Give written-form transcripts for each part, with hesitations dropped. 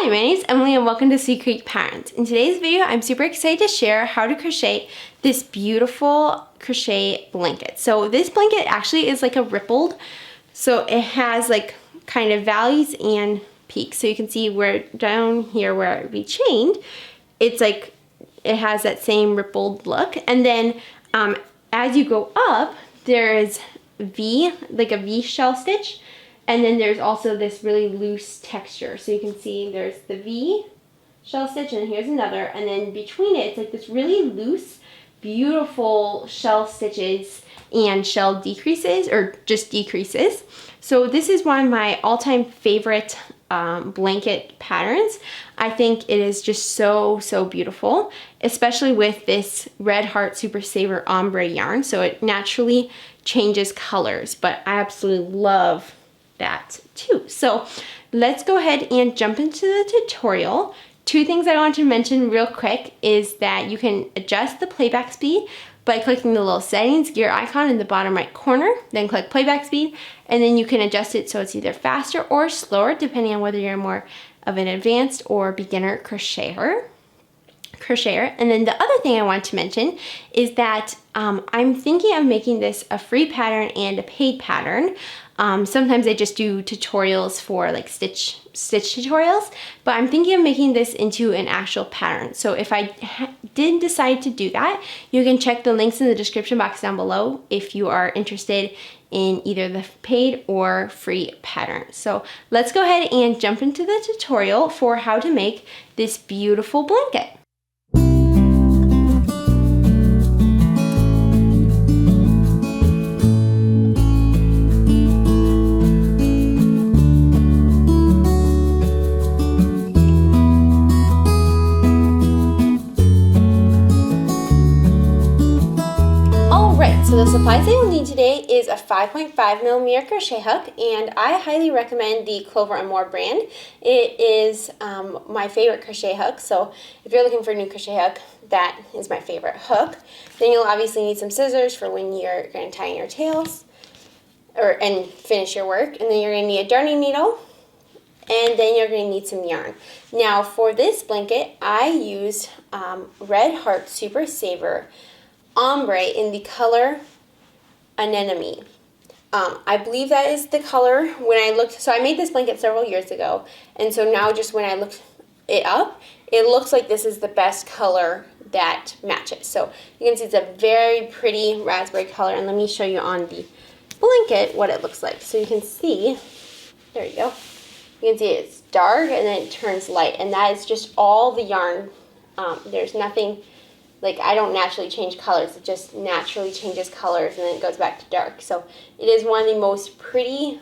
Hi, my name is Emily and welcome to Sweet Creek Patterns. In today's video, I'm super excited to share how to crochet this beautiful crochet blanket. So this blanket actually is like a rippled, so it has like kind of valleys and peaks. So you can see where down here where we chained, it's like it has that same rippled look. And then as you go up, there is V, like a V shell stitch. And then there's also this really loose texture. So you can see there's the V shell stitch and here's another. And then between it, it's like this really loose, beautiful shell stitches and shell decreases or just decreases. So this is one of my all-time favorite blanket patterns. I think it is just so beautiful, especially with this Red Heart Super Saver ombre yarn. So it naturally changes colors, but I absolutely love that too. So let's go ahead and jump into the tutorial. Two things I want to mention real quick is that you can adjust the playback speed by clicking the little settings gear icon in the bottom right corner, then click playback speed, and then you can adjust it so it's either faster or slower depending on whether you're more of an advanced or beginner crocheter. And then the other thing I want to mention is that I'm thinking of making this a free pattern and a paid pattern. Sometimes I just do tutorials for like stitch tutorials, but I'm thinking of making this into an actual pattern. So if I did decide to do that, you can check the links in the description box down below if you are interested in either the paid or free pattern. So let's go ahead and jump into the tutorial for how to make this beautiful blanket. So the supplies that you'll need today is a 5.5mm crochet hook, and I highly recommend the Clover & More brand. It is my favorite crochet hook, so if you're looking for a new crochet hook, that is my favorite hook. Then you'll obviously need some scissors for when you're going to tie in your tails and finish your work, and then you're going to need a darning needle, and then you're going to need some yarn. Now for this blanket, I used Red Heart Super Saver ombre in the color anemone. I believe that is the color when I looked. So I made this blanket several years ago, and so now just when I looked it up, it looks like this is the best color that matches. So you can see it's a very pretty raspberry color, and let me show you on the blanket what it looks like. So you can see, there you go. You can see it's dark and then it turns light, and that is just all the yarn. There's nothing. Like, I don't naturally change colors, it just naturally changes colors and then it goes back to dark. So it is one of the most pretty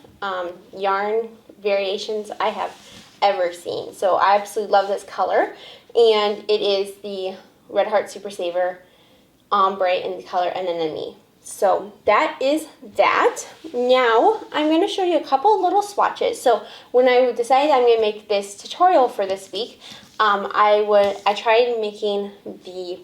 yarn variations I have ever seen. So I absolutely love this color, and it is the Red Heart Super Saver ombre in the color anemone. So that is that. Now I'm going to show you a couple little swatches. So when I decided I'm going to make this tutorial for this week, I tried making the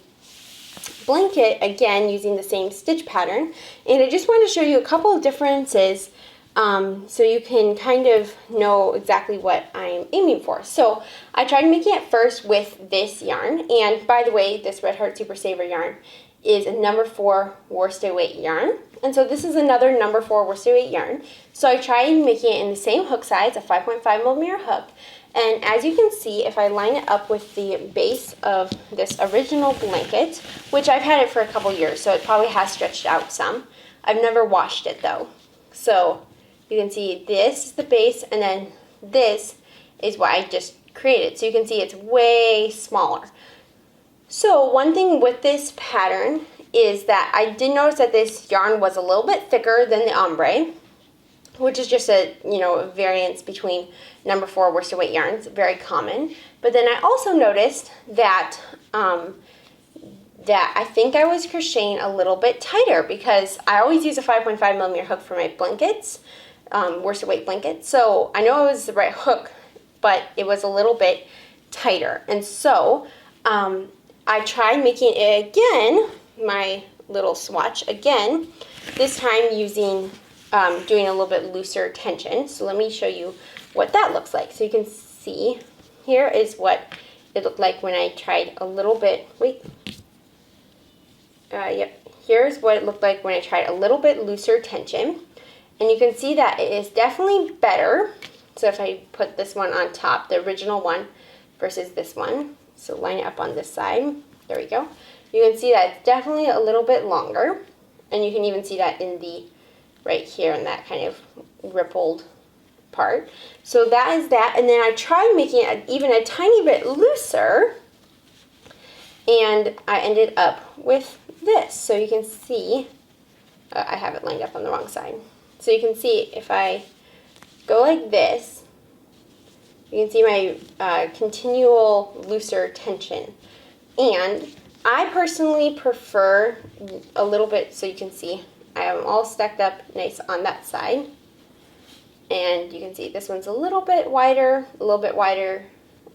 blanket again using the same stitch pattern, and I just wanted to show you a couple of differences so you can kind of know exactly what I'm aiming for. So I tried making it first with this yarn, and by the way, this Red Heart Super Saver yarn is a number 4 worsted weight yarn, and so this is another number 4 worsted weight yarn. So I tried making it in the same hook size, a 5.5mm hook. And as you can see, if I line it up with the base of this original blanket, which I've had it for a couple years, so it probably has stretched out some. I've never washed it though. So you can see this is the base, and then this is what I just created. So you can see it's way smaller. So one thing with this pattern is that I did notice that this yarn was a little bit thicker than the ombre, which is just a variance between number 4 worsted weight yarns, very common. But then I also noticed that I think I was crocheting a little bit tighter, because I always use a 5.5mm hook for my blankets, worsted weight blankets. So I know it was the right hook, but it was a little bit tighter. And so I tried making it again, my little swatch again, this time using doing a little bit looser tension. So let me show you what that looks like. So you can see here is what it looked like when I tried a little bit, yep, here's what it looked like when I tried a little bit looser tension. And you can see that it is definitely better. So if I put this one on top, the original one versus this one, so line it up on this side, there we go. You can see that it's definitely a little bit longer, and you can even see that in the, right here in that kind of rippled part. So that is that, and then I tried making it even a tiny bit looser, and I ended up with this. So you can see, I have it lined up on the wrong side. So you can see if I go like this, you can see my continual looser tension. And I personally prefer a little bit, so you can see I have them all stacked up nice on that side. And you can see this one's a little bit wider,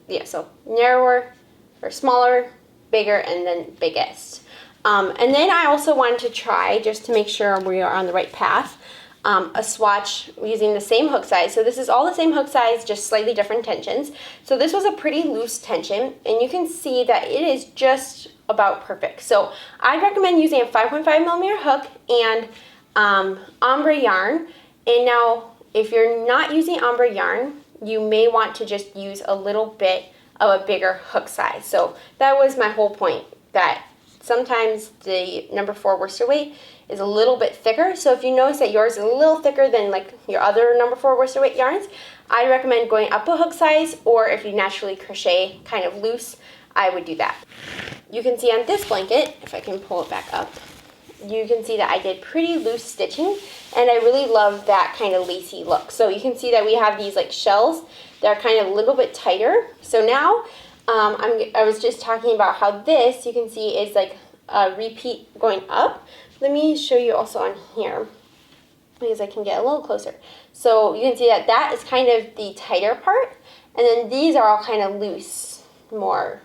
yeah, so narrower or smaller, bigger, and then biggest. And then I also wanted to try, just to make sure we are on the right path, a swatch using the same hook size. So this is all the same hook size, just slightly different tensions. So this was a pretty loose tension, and you can see that it is just about perfect. So I recommend using a 5.5mm hook and ombre yarn. And now, if you're not using ombre yarn, you may want to just use a little bit of a bigger hook size. So that was my whole point, that sometimes the number 4 worsted weight is a little bit thicker. So if you notice that yours is a little thicker than like your other number 4 worsted weight yarns, I recommend going up a hook size, or if you naturally crochet kind of loose, I would do that. You can see on this blanket, if I can pull it back up, you can see that I did pretty loose stitching, and I really love that kind of lacy look. So you can see that we have these like shells that are kind of a little bit tighter. So now I was just talking about how this, you can see, is like a repeat going up. Let me show you also on here, because I can get a little closer. So you can see that that is kind of the tighter part, and then these are all kind of loose more.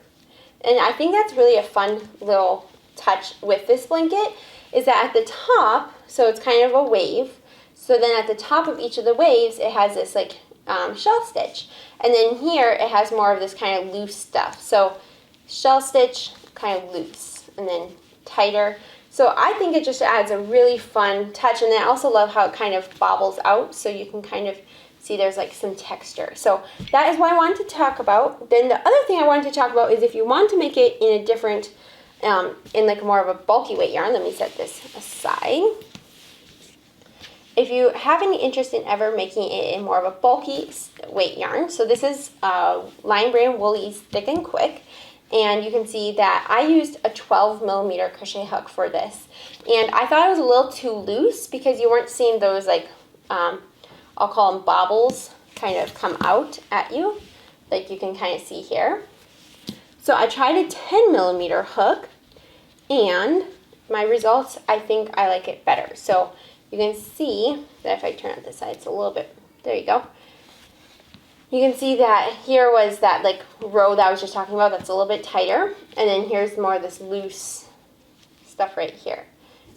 And I think that's really a fun little touch with this blanket, is that at the top, so it's kind of a wave, so then at the top of each of the waves it has this like shell stitch, and then here it has more of this kind of loose stuff. So shell stitch, kind of loose, and then tighter. So I think it just adds a really fun touch, and then I also love how it kind of bobbles out, so you can kind of see there's like some texture. So that is what I wanted to talk about. Then the other thing I wanted to talk about is if you want to make it in a different, in like more of a bulky weight yarn, let me set this aside. If you have any interest in ever making it in more of a bulky weight yarn, so this is Lion Brand Woolies Thick and Quick. And you can see that I used a 12mm crochet hook for this. And I thought it was a little too loose because you weren't seeing those like, I'll call them bobbles, kind of come out at you, like you can kind of see here. So I tried a 10mm hook, and my results, I think I like it better. So you can see that if I turn it this side, it's a little bit, there you go. You can see that here was that like row that I was just talking about, that's a little bit tighter, and then here's more of this loose stuff right here.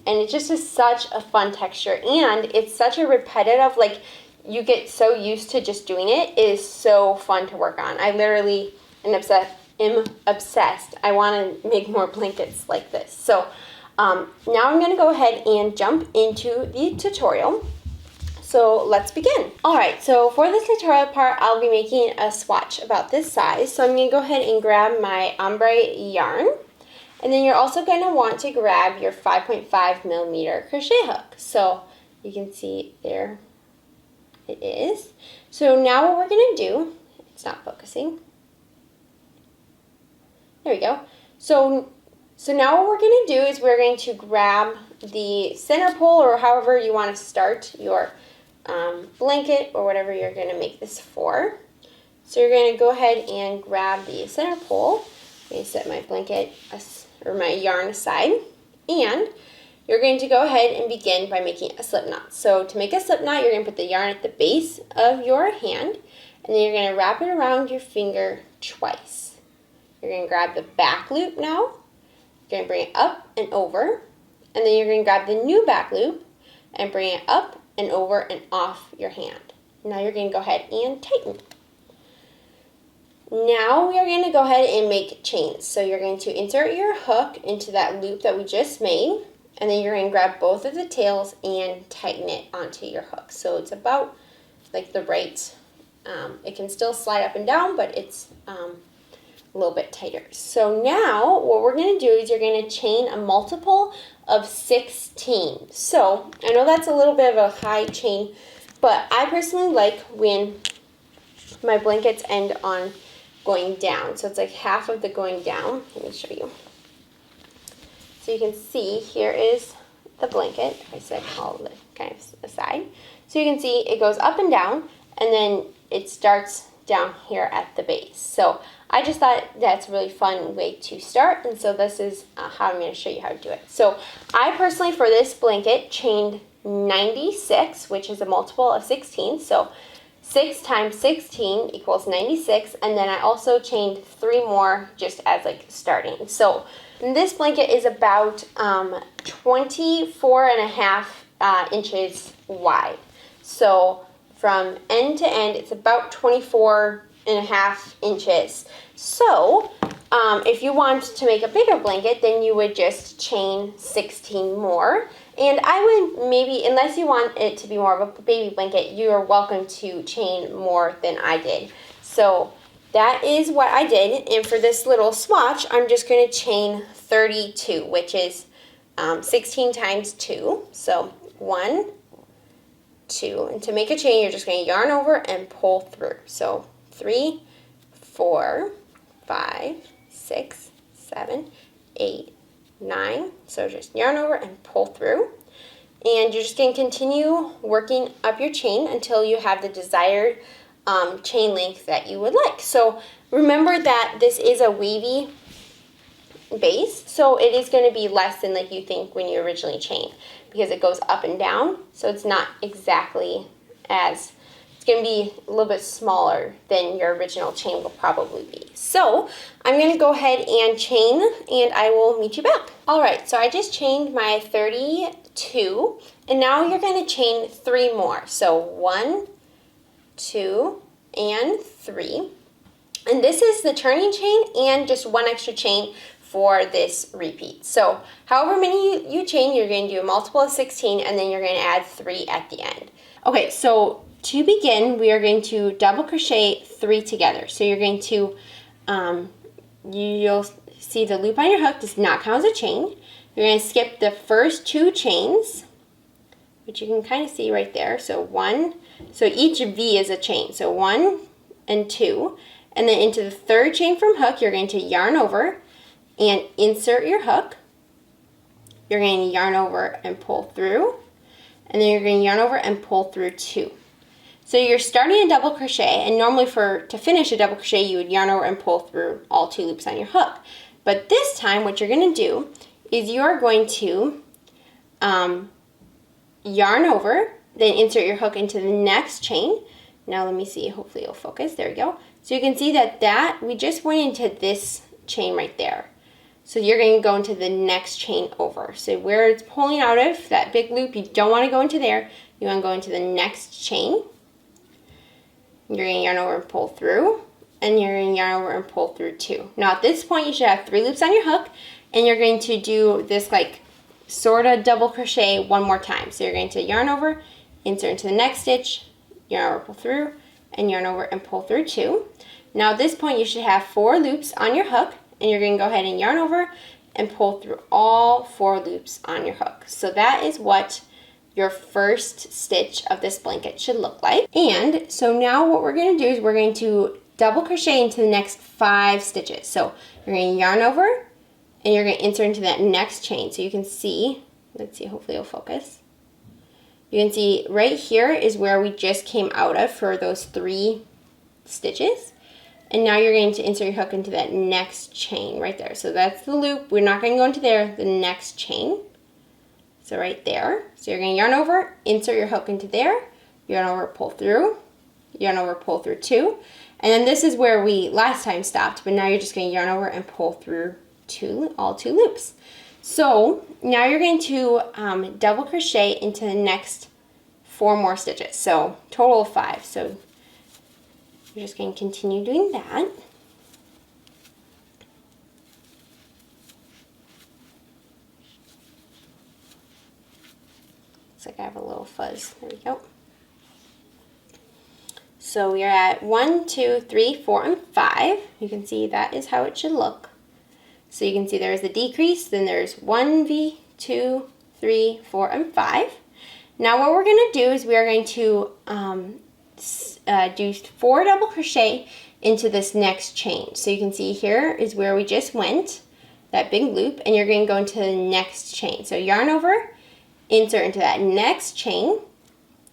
And it just is such a fun texture, and it's such a repetitive, like you get so used to just doing it. It is so fun to work on. I literally am obsessed. I want to make more blankets like this. So now I'm going to go ahead and jump into the tutorial. So let's begin. Alright, so for this tutorial part, I'll be making a swatch about this size. So I'm going to go ahead and grab my ombre yarn. And then you're also going to want to grab your 5.5mm crochet hook. So you can see there it is. So now what we're going to do, it's not focusing. There we go. So now what we're going to do is we're going to grab the center pole, or however you want to start your blanket or whatever you're going to make this for. So you're going to go ahead and grab the center pole. I'm going to set my blanket or my yarn aside, and you're going to go ahead and begin by making a slip knot. So to make a slip knot, you're going to put the yarn at the base of your hand, and then you're going to wrap it around your finger twice. You're going to grab the back loop now. You're going to bring it up and over, and then you're going to grab the new back loop and bring it up and over and off your hand. Now you're going to go ahead and tighten. now we are going to go ahead and make chains. So you're going to insert your hook into that loop that we just made, and then you're going to grab both of the tails and tighten it onto your hook. So it's about like the right, it can still slide up and down, but it's a little bit tighter. So now what we're going to do is you're going to chain a multiple of 16. So I know that's a little bit of a high chain, but I personally like when my blankets end on going down. So it's like half of the going down. Let me show you. So you can see here is the blanket. I said all the kind of aside. So you can see it goes up and down, and then it starts down here at the base. So I just thought that's a really fun way to start, and so this is how I'm going to show you how to do it. So I personally, for this blanket, chained 96, which is a multiple of 16. So 6 times 16 equals 96, and then I also chained 3 more just as like starting. So this blanket is about 24 and a half inches wide. So from end to end, it's about 24 and a half inches. So if you want to make a bigger blanket, then you would just chain 16 more. And I would maybe, unless you want it to be more of a baby blanket, you are welcome to chain more than I did. So that is what I did. And for this little swatch, I'm just going to chain 32, which is 16 times 2. So 1, 2. And to make a chain, you're just going to yarn over and pull through. So 3, 4, 5, 6, 7, 8, 9. So just yarn over and pull through. And you're just going to continue working up your chain until you have the desired chain length that you would like. So remember that this is a wavy base, so it is going to be less than like you think when you originally chained, because it goes up and down, so it's not exactly as, it's going to be a little bit smaller than your original chain will probably be. So I'm going to go ahead and chain, and I will meet you back. Alright, so I just chained my 32, and now you're going to chain 3 more. So 1, 2, and 3. And this is the turning chain and just 1 extra chain for this repeat. So however many you chain, you're going to do a multiple of 16, and then you're going to add 3 at the end. Okay, so to begin, we are going to double crochet 3 together. So you're going to, you'll see the loop on your hook does not count as a chain. You're going to skip the first 2 chains, which you can kind of see right there. So 1, so each V is a chain. So 1 and 2, and then into the 3rd chain from hook, you're going to yarn over and insert your hook. You're going to yarn over and pull through, and then you're going to yarn over and pull through 2. So you're starting a double crochet, and normally to finish a double crochet, you would yarn over and pull through all 2 loops on your hook. But this time, what you're going to do is you are going to yarn over, then insert your hook into the next chain. Now let me see, hopefully it'll focus, there we go. So you can see that we just went into this chain right there. So you're going to go into the next chain over. So where it's pulling out of, that big loop, you don't want to go into there. You want to go into the next chain. You're going to yarn over and pull through, and you're going to yarn over and pull through 2. Now at this point, you should have 3 loops on your hook, and you're going to do this like sort of double crochet 1 more time. So you're going to yarn over, insert into the next stitch, yarn over, pull through, and yarn over and pull through 2. Now at this point, you should have 4 loops on your hook, and you're going to go ahead and yarn over and pull through all 4 loops on your hook. So that is what your first stitch of this blanket should look like. And so now what we're going to do is we're going to double crochet into the next 5 stitches. So you're going to yarn over, and you're going to insert into that next chain. So you can see, let's see, hopefully it'll focus. You can see right here is where we just came out of for those 3 stitches. And now you're going to insert your hook into that next chain right there. So that's the loop. We're not going to go into there, the next chain. So right there. So you're going to yarn over, insert your hook into there, yarn over, pull through, yarn over, pull through 2. And then this is where we last time stopped, but now you're just going to yarn over and pull through all 2 loops. So now you're going to double crochet into the next 4 more stitches. So total of 5. So you're just going to continue doing that. Looks like I have a little fuzz. There we go. So we are at 1, 2, 3, 4, and 5. You can see that is how it should look. So you can see there's a decrease, then there's 1 V, 2, 3, 4, and 5. Now what we're going to do is we are going to do 4 double crochet into this next chain. So you can see here is where we just went, that big loop, and you're going to go into the next chain. So yarn over, insert into that next chain,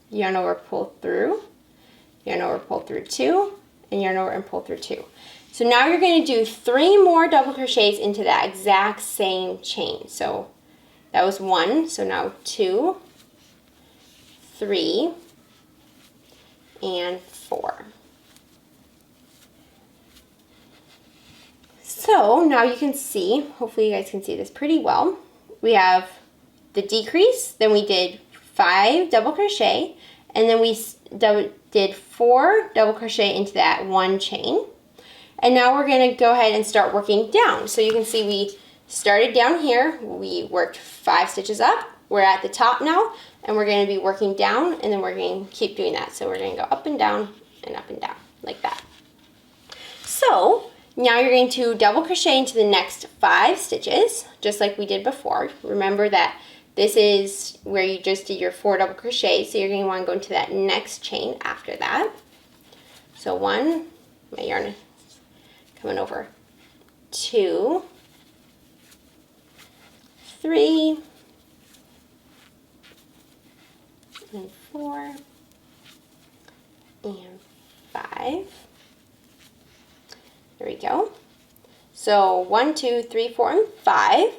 yarn over, pull through, yarn over, pull through 2, and yarn over and pull through 2. So now you're going to do 3 more double crochets into that exact same chain. So that was 1, so now 2, 3, and 4. So now you can see, hopefully you guys can see this pretty well. We have the decrease, then we did 5 double crochet, and then we did 4 double crochet into that one chain. And now we're going to go ahead and start working down. So you can see we started down here, we worked 5 stitches up, we're at the top now, and we're going to be working down, and then we're going to keep doing that. So we're going to go up and down, like that. So now you're going to double crochet into the next 5 stitches, just like we did before. Remember that this is where you just did your 4 double crochets, so you're going to want to go into that next chain after that. So 1, my yarn is coming over, 2, 3, and 4, and 5. There we go. So 1, 2, 3, 4, and 5.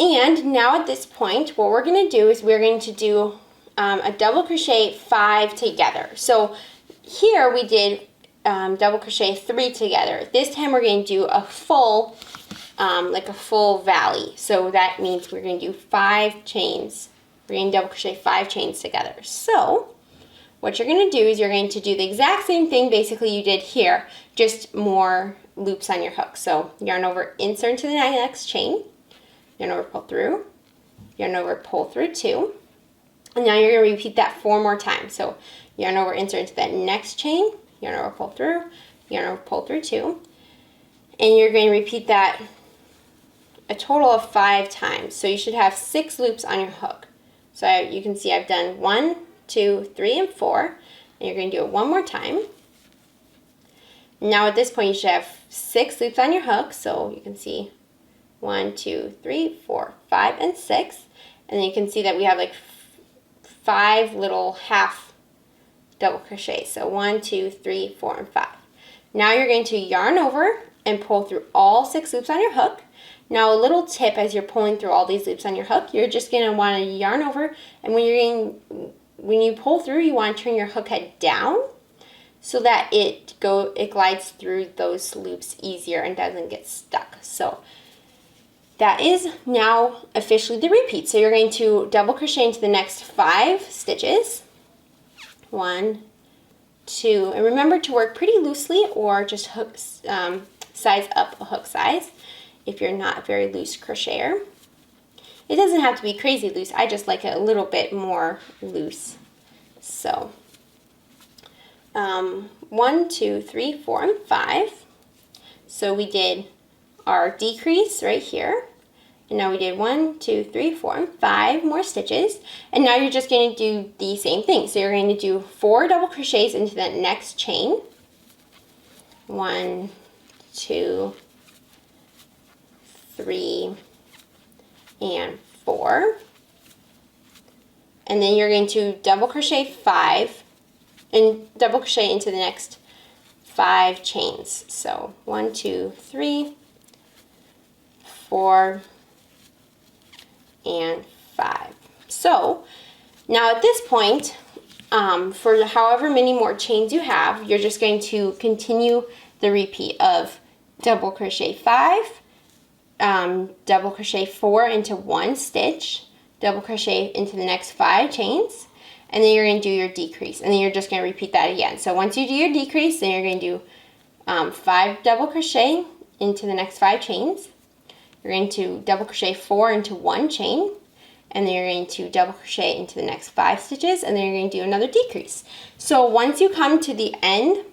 And now at this point, what we're going to do is we're going to do a double crochet 5 together. So here we did double crochet 3 together. This time we're going to do a full, like a full valley. So that means we're going to do 5 chains. We're going to double crochet 5 chains together. So what you're going to do is you're going to do the exact same thing basically you did here, just more loops on your hook. So yarn over, insert into the next chain, yarn over, pull through, yarn over, pull through 2, and now you're going to repeat that 4 more times. So yarn over, insert into that next chain, yarn over, pull through, yarn over, pull through 2, and you're going to repeat that a total of 5 times. So you should have 6 loops on your hook. So you can see I've done 1, 2, 3, and 4, and you're going to do it 1 more time. Now at this point you should have 6 loops on your hook, so you can see 1, 2, 3, 4, 5, and 6, and then you can see that we have like 5 little half double crochets. So 1, 2, 3, 4, and 5. Now you're going to yarn over and pull through all 6 loops on your hook. Now a little tip as you're pulling through all these loops on your hook, you're just going to want to yarn over, and when you pull through, you want to turn your hook head down so that it glides through those loops easier and doesn't get stuck. So that is now officially the repeat. So you're going to double crochet into the next 5 stitches. 1, 2, and remember to work pretty loosely or just hook size up a hook size if you're not a very loose crocheter. It doesn't have to be crazy loose. I just like it a little bit more loose. So 1, 2, 3, 4, and 5. So we did our decrease right here. And now we did 1, 2, 3, 4, and 5 more stitches. And now you're just going to do the same thing. So you're going to do 4 double crochets into that next chain. 1, 2, 3, and 4. And then you're going to double crochet 5 and double crochet into the next 5 chains. So 1, 2, 3, 4, and 5. So now at this point, for however many more chains you have, you're just going to continue the repeat of double crochet 5, double crochet 4 into 1 stitch, double crochet into the next 5 chains, and then you're going to do your decrease, and then you're just going to repeat that again. So once you do your decrease, then you're going to do 5 double crochet into the next 5 chains. You're going to double crochet 4 into 1 chain, and then you're going to double crochet into the next 5 stitches, and then you're going to do another decrease. So once you come to the end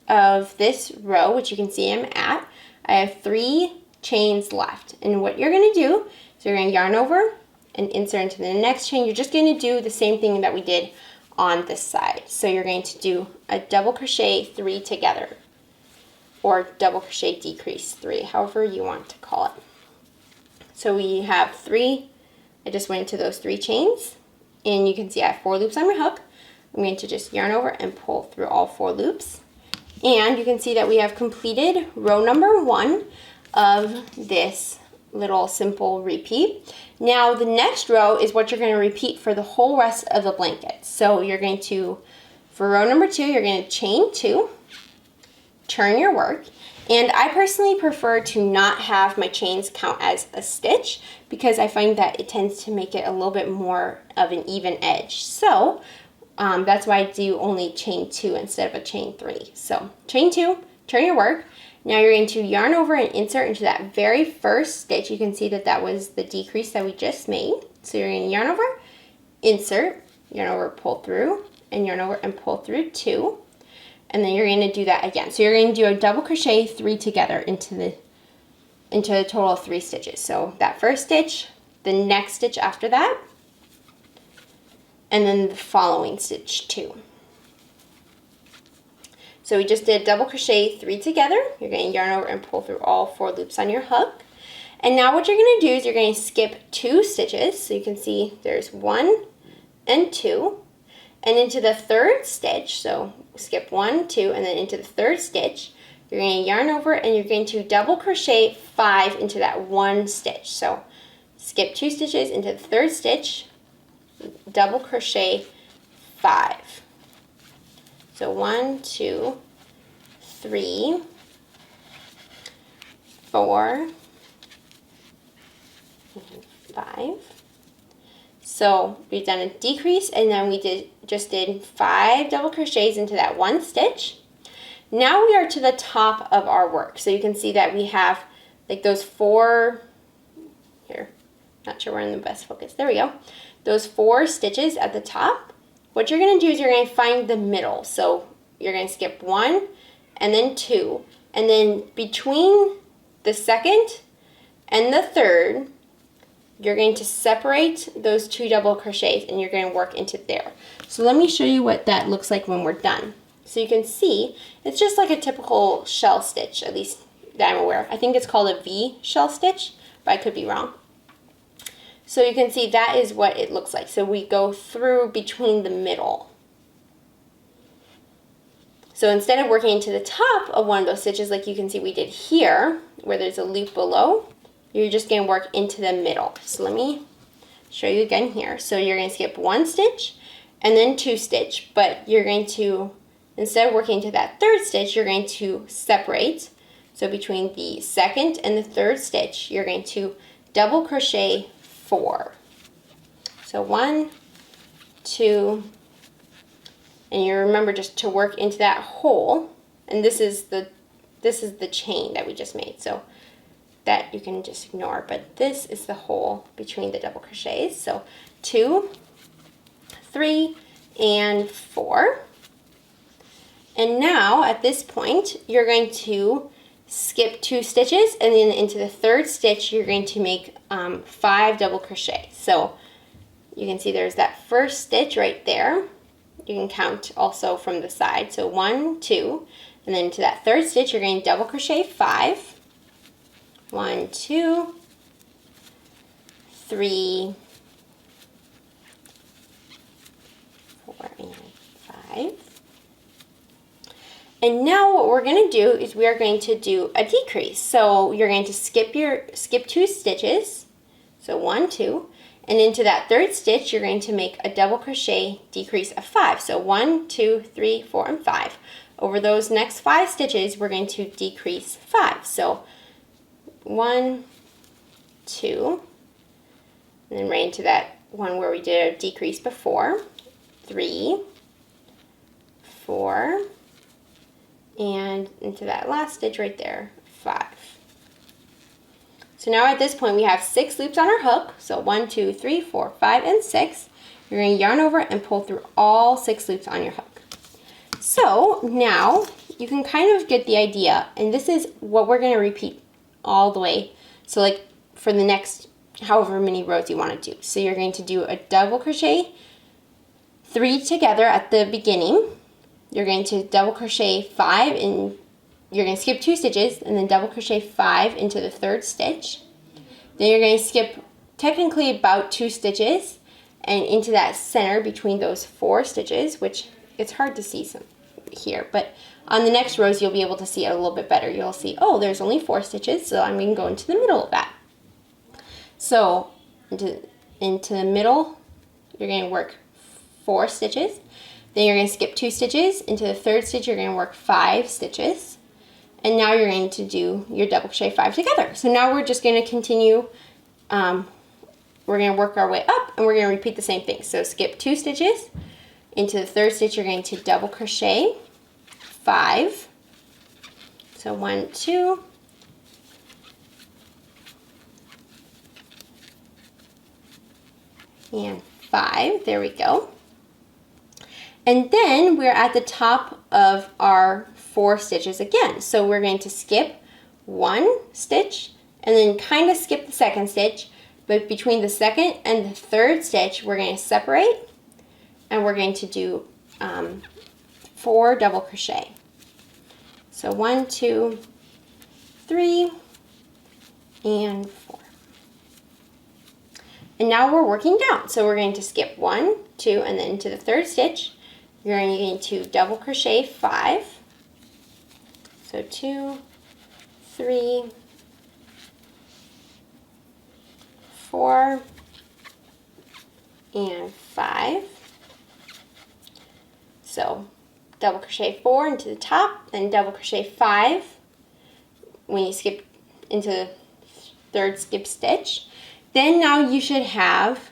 of this row, which you can see I'm at, I have 3 chains left. And what you're going to do is you're going to yarn over and insert into the next chain. You're just going to do the same thing that we did on this side. So you're going to do a double crochet 3 together, or double crochet decrease 3, however you want to call it. So we have 3. I just went into those 3 chains, and you can see I have 4 loops on my hook. I'm going to just yarn over and pull through all 4 loops. And you can see that we have completed row number 1 of this little simple repeat. Now the next row is what you're going to repeat for the whole rest of the blanket. So you're going to, for row number 2, you're going to chain 2, turn your work, and I personally prefer to not have my chains count as a stitch because I find that it tends to make it a little bit more of an even edge. So that's why I do only chain 2 instead of a chain 3. So chain 2, turn your work. Now you're going to yarn over and insert into that very first stitch. You can see that that was the decrease that we just made. So you're going to yarn over, insert, yarn over, pull through, and yarn over and pull through 2. And then you're going to do that again. So you're going to do a double crochet 3 together into a total of 3 stitches. So that first stitch, the next stitch after that, and then the following stitch 2. So we just did double crochet 3 together. You're going to yarn over and pull through all 4 loops on your hook. And now what you're going to do is you're going to skip 2 stitches. So you can see there's 1 and 2. And into the 3rd stitch, so skip 1, 2, and then into the 3rd stitch, you're going to yarn over and you're going to double crochet 5 into that 1 stitch. So skip 2 stitches into the 3rd stitch, double crochet 5. So 1, 2, 3, 4, and 5. So we've done a decrease, and then we just did 5 double crochets into that 1 stitch. Now we are to the top of our work. So you can see that we have like those 4, here, not sure we're in the best focus, there we go. Those 4 stitches at the top. What you're going to do is you're going to find the middle. So you're going to skip 1 and then 2. And then between the 2nd and the 3rd, you're going to separate those 2 double crochets and you're going to work into there. So let me show you what that looks like when we're done. So you can see it's just like a typical shell stitch, at least that I'm aware of. I think it's called a V shell stitch, but I could be wrong. So you can see that is what it looks like. So we go through between the middle. So instead of working into the top of one of those stitches like you can see we did here, where there's a loop below, you're just going to work into the middle. So let me show you again here. So you're going to skip 1 stitch and then 2 stitch, but you're going to, instead of working into that 3rd stitch, you're going to separate. So between the 2nd and the 3rd stitch, you're going to double crochet 4. So 1, 2, and you remember just to work into that hole, and this is the chain that we just made. So that you can just ignore, but this is the hole between the double crochets. So 2, 3, and 4. And now at this point you're going to skip 2 stitches, and then into the 3rd stitch you're going to make 5 double crochets. So you can see there's that first stitch right there. You can count also from the side. So 1, 2, and then into that 3rd stitch you're going to double crochet 5. 1, 2, 3, 4, and 5. And now what we're going to do is we are going to do a decrease. So you're going to skip 2 stitches. So 1, 2, and into that 3rd stitch you're going to make a double crochet decrease of 5. So 1, 2, 3, 4, and 5. Over those next 5 stitches we're going to decrease 5. So 1, 2, and then right into that one where we did a decrease before, 3, 4, and into that last stitch right there, 5. So now at this point we have 6 loops on our hook. So 1, 2, 3, 4, 5, and 6. You're going to yarn over and pull through all 6 loops on your hook. So now you can kind of get the idea, and this is what we're going to repeat all the way. So like for the next however many rows you want to do. So you're going to do a double crochet 3 together at the beginning. You're going to double crochet 5 and you're going to skip 2 stitches and then double crochet 5 into the 3rd stitch. Then you're going to skip technically about 2 stitches and into that center between those 4 stitches, which it's hard to see some here, but on the next rows you'll be able to see it a little bit better. You'll see, oh, there's only 4 stitches, so I'm going to go into the middle of that. So into the middle, you're going to work 4 stitches. Then you're going to skip 2 stitches. Into the 3rd stitch, you're going to work 5 stitches. And now you're going to do your double crochet 5 together. So now we're just going to continue. We're going to work our way up and we're going to repeat the same thing. So skip 2 stitches. Into the 3rd stitch, you're going to double crochet 5. So 1, 2. And 5. There we go. And then we're at the top of our 4 stitches again. So we're going to skip 1 stitch and then kind of skip the 2nd stitch. But between the 2nd and the 3rd stitch, we're going to separate and we're going to do 4 double crochet. So 1, 2, 3, and 4. And now we're working down. So we're going to skip 1, 2, and then into the 3rd stitch, you're going to double crochet 5. So 2, 3, 4, and 5. So double crochet 4 into the top, then double crochet 5 when you skip into the 3rd skip stitch. Then now you should have,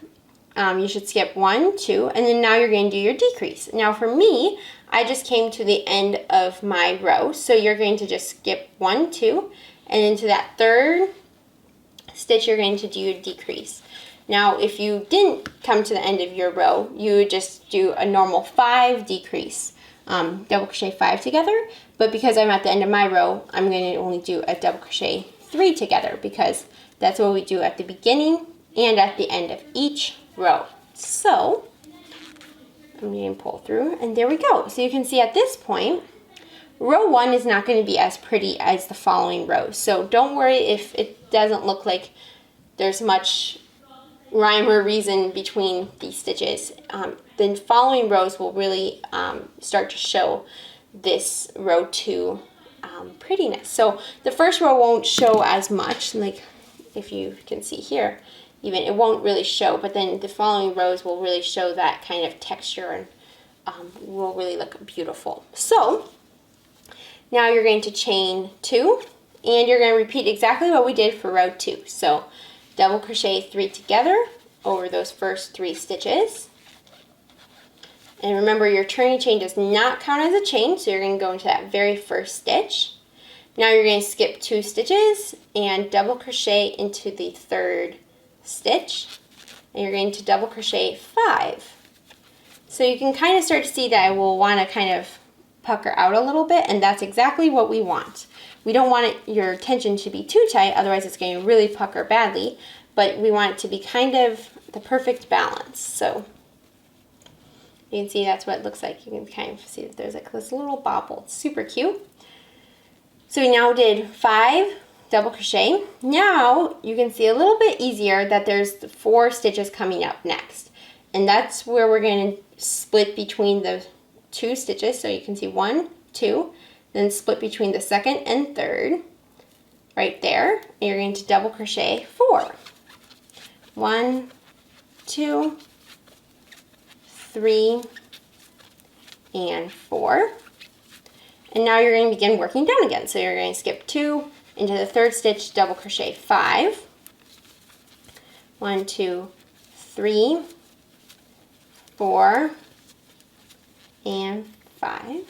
you should skip 1, 2, and then now you're going to do your decrease. Now for me, I just came to the end of my row, so you're going to just skip 1, 2, and into that 3rd stitch you're going to do your decrease. Now if you didn't come to the end of your row, you would just do a normal 5 decrease, double crochet 5 together, but because I'm at the end of my row, I'm going to only do a double crochet 3 together because that's what we do at the beginning and at the end of each row. So I'm going to pull through and there we go. So you can see at this point, row 1 is not going to be as pretty as the following rows. So don't worry if it doesn't look like there's much rhyme or reason between these stitches. The following rows will really start to show this row 2 prettiness. So the first row won't show as much, like if you can see here, even it won't really show, but then the following rows will really show that kind of texture and will really look beautiful. So now you're going to chain 2 and you're going to repeat exactly what we did for row 2. So double crochet 3 together over those first 3 stitches. And remember, your turning chain does not count as a chain, so you're going to go into that very first stitch. Now you're going to skip 2 stitches and double crochet into the 3rd stitch. And you're going to double crochet 5. So you can kind of start to see that I will want to kind of pucker out a little bit, and that's exactly what we want. We don't want your tension to be too tight, otherwise it's going to really pucker badly, but we want it to be kind of the perfect balance. So you can see that's what it looks like. You can kind of see that there's like this little bobble. It's super cute. So we now did 5 double crochet. Now you can see a little bit easier that there's 4 stitches coming up next. And that's where we're going to split between the 2 stitches. So you can see 1, 2, then split between the 2nd and 3rd right there. And you're going to double crochet 4. 1, 2, 3, and 4. And now you're going to begin working down again. So you're going to skip 2 into the 3rd stitch, double crochet 5. 1, 2, 3, 4, and 5.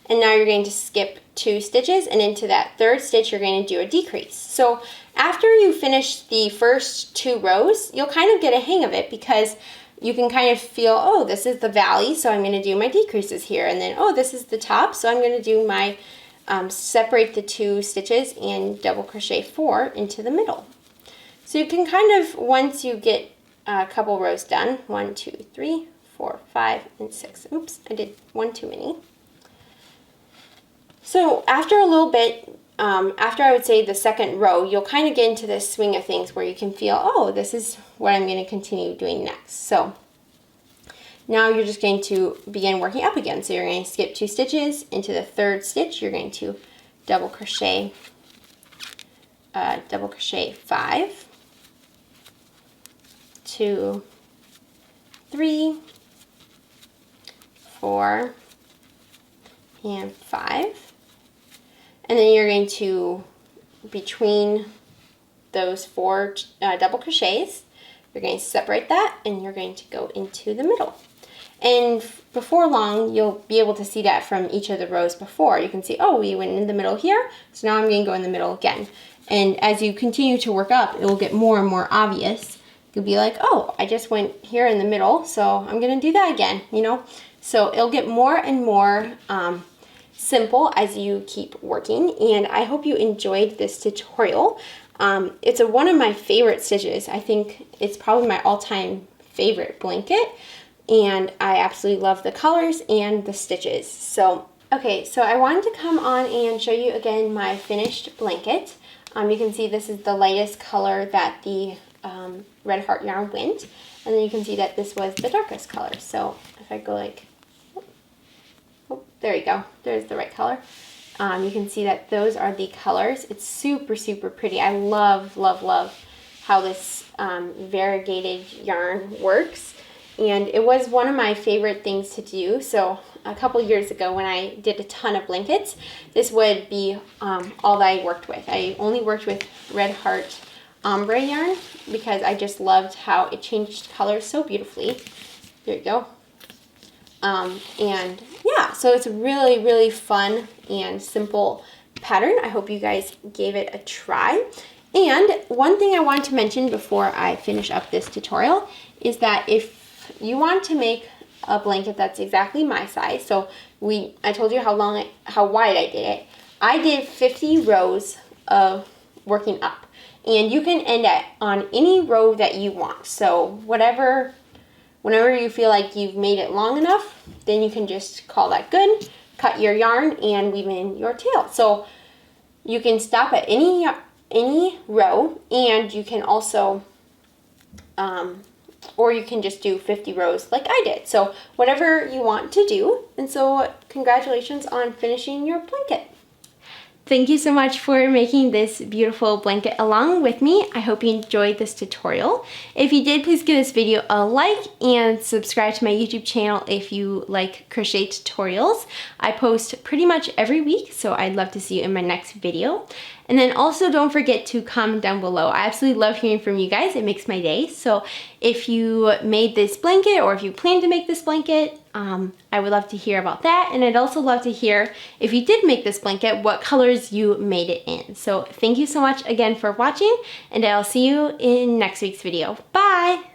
and now you're going to skip 2 stitches, and into that 3rd stitch you're going to do a decrease. So after you finish the first 2 rows, you'll kind of get a hang of it, because you can kind of feel, oh, this is the valley, so I'm going to do my decreases here, and then, oh, this is the top, so I'm going to do my separate the 2 stitches and double crochet 4 into the middle. So you can kind of, once you get a couple rows done, 1, 2, 3, 4, 5, and 6. Oops, I did 1 too many. So after a little bit, after I would say the 2nd row, you'll kind of get into this swing of things where you can feel, oh, this is what I'm going to continue doing next. So now you're just going to begin working up again. So you're going to skip 2 stitches. Into the 3rd stitch, you're going to double crochet 5, 2, 3, 4, and 5. And then you're going to, between those 4 double crochets, you're going to separate that, and you're going to go into the middle. And before long, you'll be able to see that from each of the rows before. You can see, oh, we went in the middle here, so now I'm going to go in the middle again. And as you continue to work up, it will get more and more obvious. You'll be like, oh, I just went here in the middle, so I'm going to do that again, you know? So it'll get more and more simple as you keep working, and I hope you enjoyed this tutorial. It's one of my favorite stitches. I think it's probably my all-time favorite blanket, and I absolutely love the colors and the stitches. So, okay, so I wanted to come on and show you again my finished blanket. You can see this is the lightest color that the Red Heart yarn went, and then you can see that this was the darkest color. So if I go like, oh, there you go, there's the right color. You can see that those are the colors. It's super, super pretty. I love, love, love how this variegated yarn works. And it was one of my favorite things to do. So a couple years ago when I did a ton of blankets, this would be all that I worked with. I only worked with Red Heart ombre yarn because I just loved how it changed colors so beautifully. There you go. And yeah, so it's a really, really fun and simple pattern. I hope you guys gave it a try. And one thing I wanted to mention before I finish up this tutorial is that if you want to make a blanket that's exactly my size, so I told you how wide I did it. I did 50 rows of working up, and you can end on any row that you want. So whenever you feel like you've made it long enough, then you can just call that good, cut your yarn, and weave in your tail. So you can stop at any row, and you can also, or you can just do 50 rows like I did. So whatever you want to do. And so congratulations on finishing your blanket. Thank you so much for making this beautiful blanket along with me. I hope you enjoyed this tutorial. If you did, please give this video a like and subscribe to my YouTube channel if you like crochet tutorials. I post pretty much every week, so I'd love to see you in my next video. And then also don't forget to comment down below. I absolutely love hearing from you guys. It makes my day. So if you made this blanket or if you plan to make this blanket, I would love to hear about that. And I'd also love to hear, if you did make this blanket, what colors you made it in. So thank you so much again for watching, and I'll see you in next week's video. Bye!